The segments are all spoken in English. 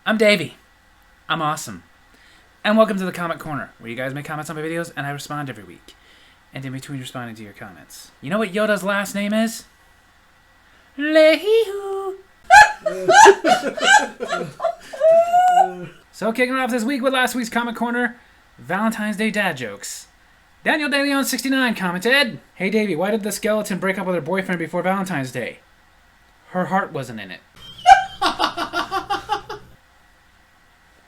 I'm Davey. I'm awesome. And welcome to the Comment Corner, where you guys make comments on my videos and I respond every week. And in between responding to your comments. You know what Yoda's last name is? Lehihu. So kicking off this week with last week's Comment Corner, Valentine's Day dad jokes. Daniel DeLeon69 commented, "Hey Davey, why did the skeleton break up with her boyfriend before Valentine's Day? Her heart wasn't in it."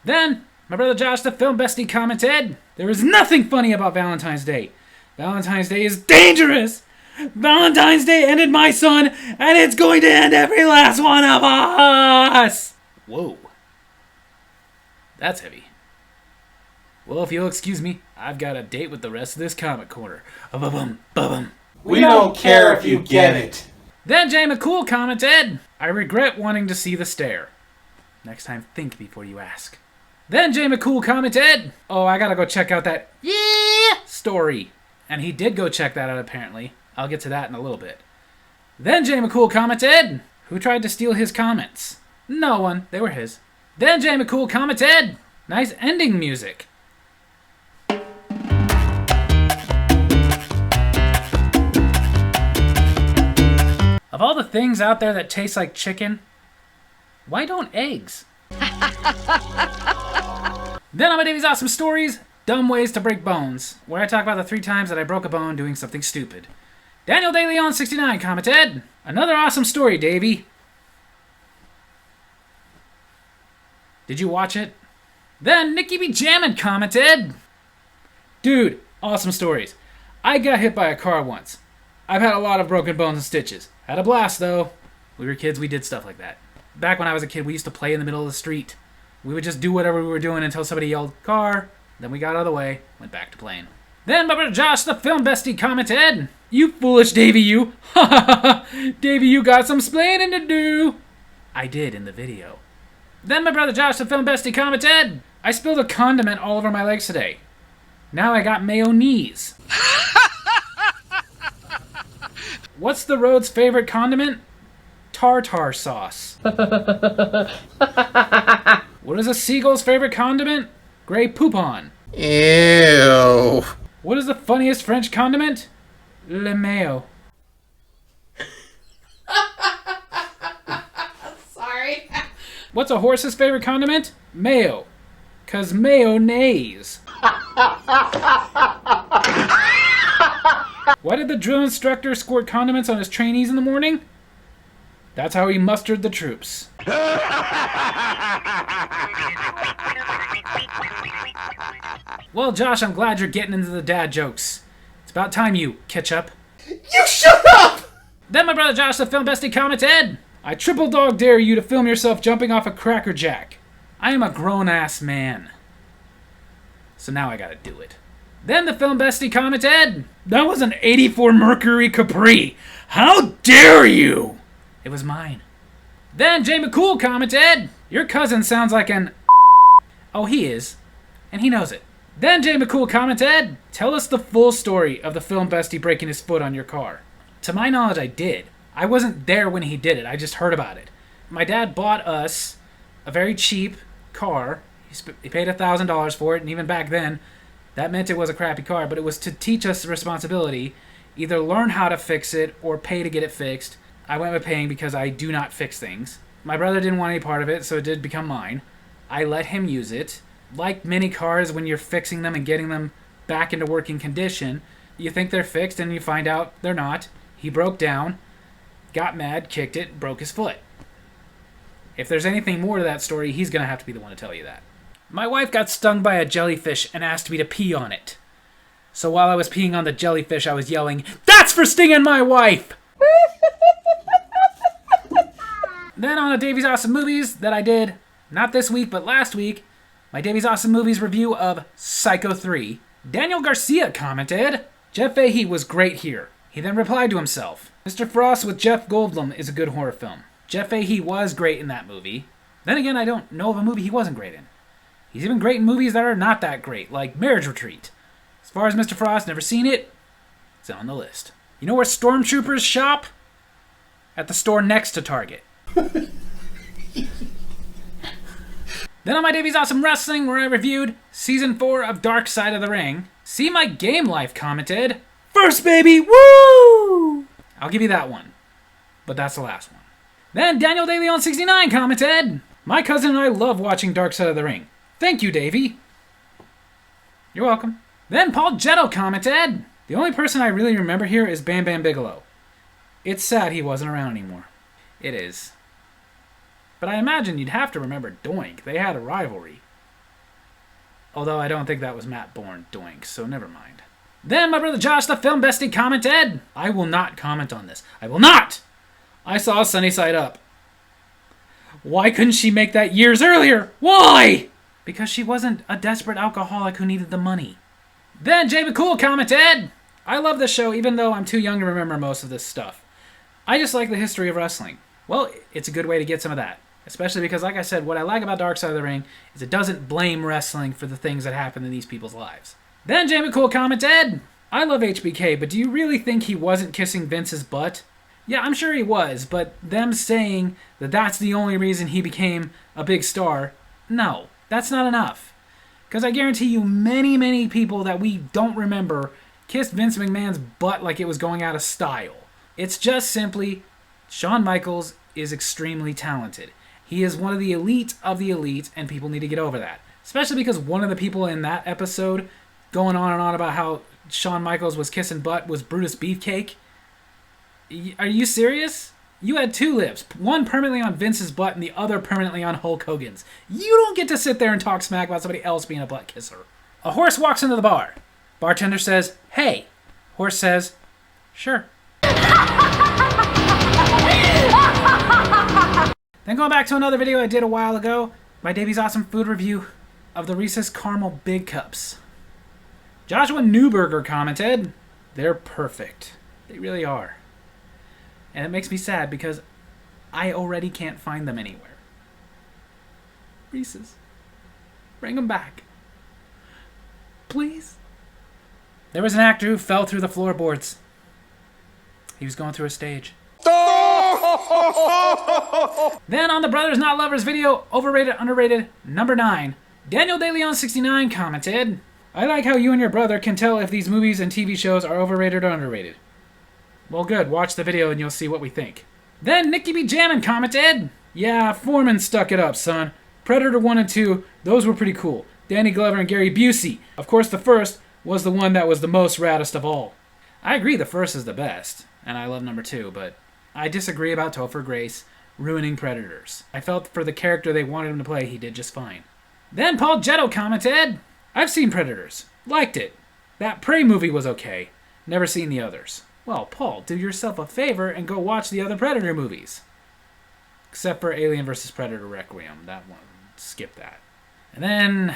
Then, my brother Josh, the film bestie, commented, "There is nothing funny about Valentine's Day. Valentine's Day is dangerous. Valentine's Day ended my son, and it's going to end every last one of us." Whoa. That's heavy. Well, if you'll excuse me, I've got a date with the rest of this Comment Corner. Ba-bum, ba-bum. We don't care if you get it. Then Jay McCool commented, "I regret wanting to see the stare. Next time, think before you ask." Then Jay McCool commented, "Oh, I gotta go check out that story." And he did go check that out, apparently. I'll get to that in a little bit. Then Jay McCool commented, "Who tried to steal his comments?" No one. They were his. Then Jay McCool commented, "Nice ending music." Of all the things out there that taste like chicken, why don't eggs? Then on my Davey's Awesome Stories, Dumb Ways to Break Bones, where I talk about the 3 times that I broke a bone doing something stupid. Daniel DeLeon69 commented, "Another awesome story, Davey. Did you watch it?" Then Nikki B. Jammin commented, "Dude, awesome stories. I got hit by a car once. I've had a lot of broken bones and stitches. Had a blast, though. We were kids, we did stuff like that. Back when I was a kid, we used to play in the middle of the street. We would just do whatever we were doing until somebody yelled, 'Car!' Then we got out of the way, went back to playing." Then my brother Josh, the film bestie, commented, "You foolish Davey, you. Ha ha ha. Davey, you got some splaining to do." I did in the video. Then my brother Josh, the film bestie, commented, "I spilled a condiment all over my legs today. Now I got mayo knees." What's the road's favorite condiment? Tartar sauce. What is a seagull's favorite condiment? Grey poupon. Ew. What is the funniest French condiment? Le mayo. Sorry. What's a horse's favorite condiment? Mayo. 'Cause mayonnaise. Why did the drill instructor squirt condiments on his trainees in the morning? That's how he mustered the troops. Well, Josh, I'm glad you're getting into the dad jokes. It's about time you catch up. You shut up! Then my brother Josh, the film bestie, commented, "I triple dog dare you to film yourself jumping off a Cracker Jack. I am a grown-ass man. So now I gotta do it." Then the film bestie commented, "That was an 84 Mercury Capri. How dare you?" It was mine. Then Jay McCool commented, "Your cousin sounds like an..." Oh, he is. And he knows it. Then Jay McCool commented, "Tell us the full story of the film bestie breaking his foot on your car." To my knowledge, I did. I wasn't there when he did it. I just heard about it. My dad bought us a very cheap car. He paid $1,000 for it, and even back then, that meant it was a crappy car, but it was to teach us responsibility. Either learn how to fix it or pay to get it fixed. I went with paying because I do not fix things. My brother didn't want any part of it, so it did become mine. I let him use it. Like many cars, when you're fixing them and getting them back into working condition, you think they're fixed and you find out they're not. He broke down, got mad, kicked it, broke his foot. If there's anything more to that story, he's going to have to be the one to tell you that. My wife got stung by a jellyfish and asked me to pee on it. So while I was peeing on the jellyfish, I was yelling, "That's for stinging my wife!" Then on a Davey's Awesome Movies that I did, not this week, but last week, my Davey's Awesome Movies review of Psycho 3, Daniel Garcia commented, "Jeff Fahey was great here." He then replied to himself, "Mr. Frost with Jeff Goldblum is a good horror film. Jeff Fahey was great in that movie. Then again, I don't know of a movie he wasn't great in. He's even great in movies that are not that great, like Marriage Retreat. As far as Mr. Frost, never seen it, it's on the list. You know where stormtroopers shop? At the store next to Target. Then on my Davies Awesome Wrestling, where I reviewed Season 4 of Dark Side of the Ring, See My Game Life commented, "First, baby, woo!" I'll give you that one, but that's the last one. Then Daniel DeLeon69 commented, "My cousin and I love watching Dark Side of the Ring. Thank you, Davey." You're welcome. Then Paul Jetto commented, "The only person I really remember here is Bam Bam Bigelow. It's sad he wasn't around anymore." It is. But I imagine you'd have to remember Doink. They had a rivalry. Although I don't think that was Matt Bourne, Doink, so never mind. Then my brother Josh, the film bestie, commented, "I will not comment on this. I will not! I saw Sunny Side Up. Why couldn't she make that years earlier? Why?" Because she wasn't a desperate alcoholic who needed the money. Then Jay McCool commented, "I love this show even though I'm too young to remember most of this stuff. I just like the history of wrestling." Well, it's a good way to get some of that. Especially because, like I said, what I like about Dark Side of the Ring is it doesn't blame wrestling for the things that happen in these people's lives. Then Jay McCool commented, "I love HBK, but do you really think he wasn't kissing Vince's butt?" Yeah, I'm sure he was, but them saying that that's the only reason he became a big star, no, that's not enough. Because I guarantee you many, many people that we don't remember kissed Vince McMahon's butt like it was going out of style. It's just simply, Shawn Michaels is extremely talented. He is one of the elite, and people need to get over that. Especially because one of the people in that episode going on and on about how Shawn Michaels was kissing butt was Brutus Beefcake. Are you serious? You had two lips, one permanently on Vince's butt and the other permanently on Hulk Hogan's. You don't get to sit there and talk smack about somebody else being a butt kisser. A horse walks into the bar. Bartender says, "Hey." Horse says, "Sure." Then going back to another video I did a while ago, my Davies Awesome food review of the Reese's Caramel Big Cups. Joshua Newberger commented, "They're perfect. They really are. And it makes me sad because I already can't find them anywhere. Reese's, bring them back. Please." There was an actor who fell through the floorboards. He was going through a stage. Then on the Brothers Not Lovers video, overrated, underrated, number 9, Daniel DeLeon69 commented, "I like how you and your brother can tell if these movies and TV shows are overrated or underrated." Well, good. Watch the video and you'll see what we think. Then Nicky B. Jammin commented, "Yeah, Foreman stuck it up, son. Predator 1 and 2, those were pretty cool. Danny Glover and Gary Busey. Of course, the first was the one that was the most raddest of all." I agree the first is the best, and I love number 2, but I disagree about Topher Grace ruining Predators. I felt for the character they wanted him to play, he did just fine. Then Paul Jetto commented, "I've seen Predators. Liked it. That Prey movie was okay. Never seen the others." Well, Paul, do yourself a favor and go watch the other Predator movies. Except for Alien vs. Predator Requiem. That one, skip that. And then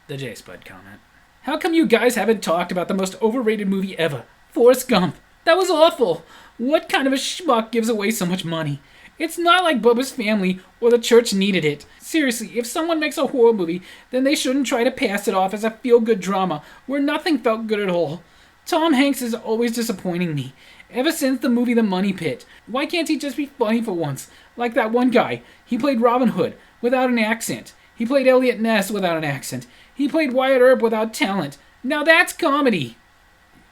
the J Spud comment. "How come you guys haven't talked about the most overrated movie ever? Forrest Gump. That was awful. What kind of a schmuck gives away so much money? It's not like Bubba's Family or the church needed it. Seriously, if someone makes a horror movie, then they shouldn't try to pass it off as a feel-good drama where nothing felt good at all. Tom Hanks is always disappointing me. Ever since the movie The Money Pit. Why can't he just be funny for once? Like that one guy. He played Robin Hood without an accent. He played Elliot Ness without an accent. He played Wyatt Earp without talent. Now that's comedy."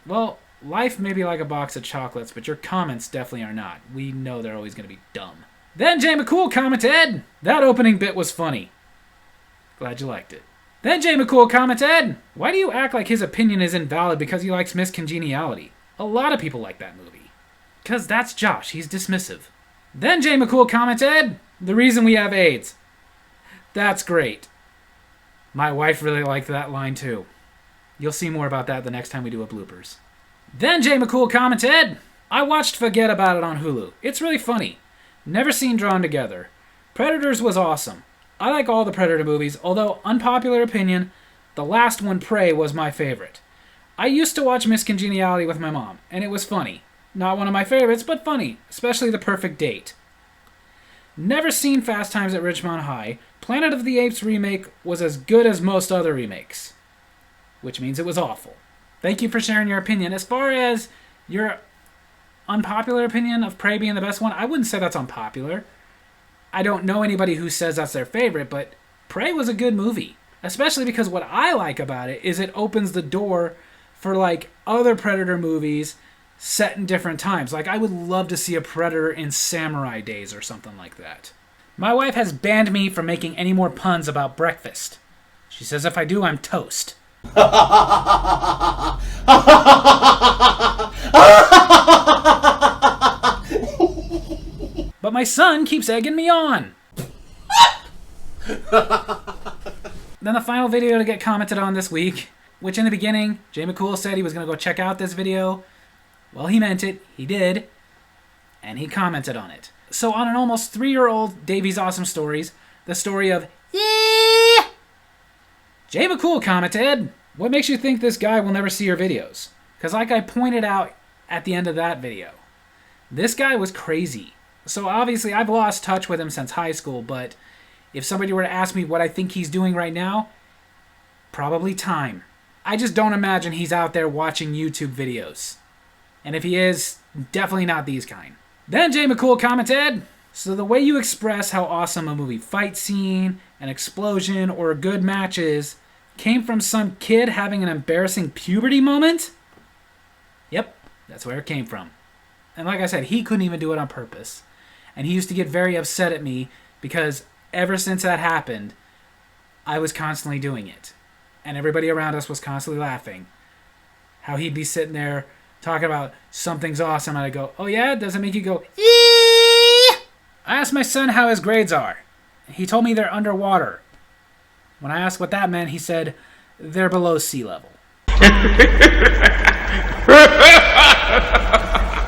Well, life may be like a box of chocolates, but your comments definitely are not. We know they're always going to be dumb. Then Jay McCool commented, "That opening bit was funny. Glad you liked it." Then Jay McCool commented, "Why do you act like his opinion is invalid because he likes Miss Congeniality? A lot of people like that movie." "'Cause that's Josh. He's dismissive." Then Jay McCool commented, "The reason we have AIDS." That's great. My wife really liked that line too. You'll see more about that the next time we do a bloopers. Then Jay McCool commented, "I watched Forget About It on Hulu. It's really funny. Never seen Drawn Together. Predators was awesome. I like all the Predator movies, although, unpopular opinion, the last one, Prey, was my favorite. I used to watch Miss Congeniality with my mom, and it was funny. Not one of my favorites, but funny, especially The Perfect Date. Never seen Fast Times at Ridgemont High. Planet of the Apes remake was as good as most other remakes, which means it was awful. Thank you for sharing your opinion. As far as your unpopular opinion of Prey being the best one, I wouldn't say that's unpopular. I don't know anybody who says that's their favorite, but Prey was a good movie. Especially because what I like about it is it opens the door for like other Predator movies set in different times. Like I would love to see a Predator in samurai days or something like that. My wife has banned me from making any more puns about breakfast. She says if I do, I'm toast. But my son keeps egging me on. Then the final video to get commented on this week, which in the beginning, Jay McCool said he was going to go check out this video. Well, he meant it. He did. And he commented on it. So on an almost 3-year-old Davey's Awesome Stories, the story of yeah, Jay McCool commented, what makes you think this guy will never see your videos? Because like I pointed out at the end of that video, this guy was crazy. So obviously I've lost touch with him since high school, but if somebody were to ask me what I think he's doing right now, probably time. I just don't imagine he's out there watching YouTube videos. And if he is, definitely not these kind. Then Jay McCool commented, so the way you express how awesome a movie fight scene, an explosion, or a good match is came from some kid having an embarrassing puberty moment? Yep, that's where it came from. And like I said, he couldn't even do it on purpose. And he used to get very upset at me because ever since that happened, I was constantly doing it. And everybody around us was constantly laughing. How he'd be sitting there talking about something's awesome, and I'd go, oh yeah? Does it make you go, yeah? I asked my son how his grades are. He told me they're underwater. When I asked what that meant, he said, they're below sea level.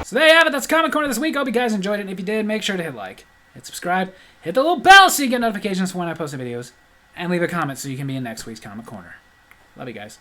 So there you have it. That's Comic Corner this week. Hope you guys enjoyed it. And if you did, make sure to hit like, hit subscribe, hit the little bell so you get notifications for when I post the videos, and leave a comment so you can be in next week's Comic Corner. Love you guys.